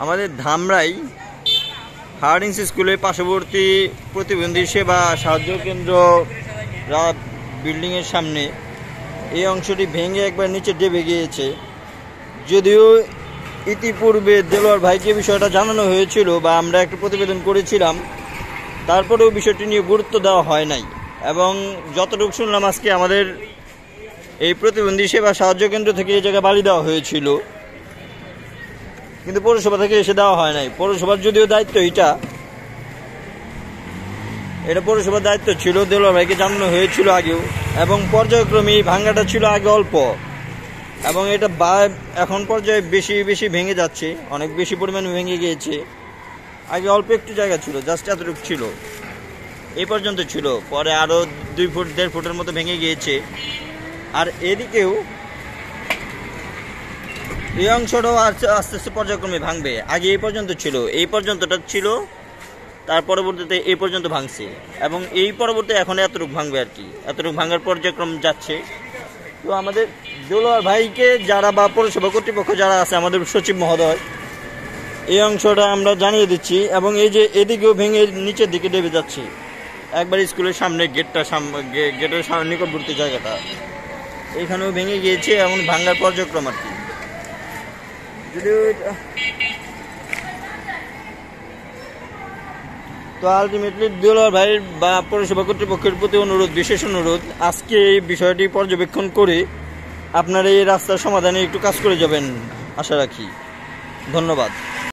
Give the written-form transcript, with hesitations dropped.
আমাদের ধামরাই হার্ডিংস স্কুলের পার্শ্ববর্তী প্রতিবন্ধী সেবা সাহায্য কেন্দ্র বিল্ডিংয়ের সামনে এই অংশটি ভেঙে একবার নিচে ডেবে গিয়েছে। যদিও ইতিপূর্বে দেলোয়ার ভাইকে বিষয়টা জানানো হয়েছিল বা আমরা একটা প্রতিবেদন করেছিলাম, তারপরেও বিষয়টি নিয়ে গুরুত্ব দেওয়া হয় নাই। এবং যতটুকু শুনলাম আজকে আমাদের এই প্রতিবন্ধী সেবা সাহায্য কেন্দ্র থেকে এই জায়গায় বাড়ি দেওয়া হয়েছিল, কিন্তু পৌরসভা থেকে এসে দেওয়া হয় নাই। পৌরসভার যদিও দায়িত্ব এটা পৌরসভার দায়িত্ব ছিল, দেলোয়ার ভাইকে জানানো হয়েছিল আগেও, এবং পর্যায়ক্রমে ভাঙ্গাটা ছিল আগে অল্প এবং এটা এখন পর্যায়ে বেশি বেশি ভেঙে যাচ্ছে, অনেক বেশি পরিমাণে ভেঙে গিয়েছে। আগে অল্প একটু জায়গা ছিল, জাস্ট এতটুকু ছিল, এই পর্যন্ত ছিল, পরে আরও 2 ফুট 1.5 ফুটের মতো ভেঙে গিয়েছে। আর এদিকেও এই অংশটাও আস্তে আস্তে পর্যায়ক্রমে ভাঙবে। আগে এই পর্যন্ত ছিল, এই পর্যন্তটা ছিল, তার পরবর্তীতে এই পর্যন্ত ভাঙছে এবং এই পরবর্তী এখন এতটুকু ভাঙবে আর কি, এতটুকু ভাঙার পর্যায়ক্রম যাচ্ছে। তো আমাদের দেলোয়ার ভাইকে যারা বা পৌরসভা কর্তৃপক্ষ যারা আছে, আমাদের সচিব মহোদয়, এই অংশটা আমরা জানিয়ে দিচ্ছি। এবং এই যে এদিকেও ভেঙে নিচের দিকে ডেবে যাচ্ছে, একবার স্কুলের সামনে গেটের সামনে নিকটবর্তী জায়গাটা এখানেও ভেঙে গিয়েছে এবং ভাঙার পর্যায়ক্রম আর কি। যদিও তো আলটিমেটলি দেলোয়ার ভাইয়ের বা পৌরসভা কর্তৃপক্ষের প্রতি অনুরোধ, বিশেষ অনুরোধ, আজকে এই বিষয়টি পর্যবেক্ষণ করে আপনারা এই রাস্তার সমাধানে একটু কাজ করে যাবেন আশা রাখি। ধন্যবাদ।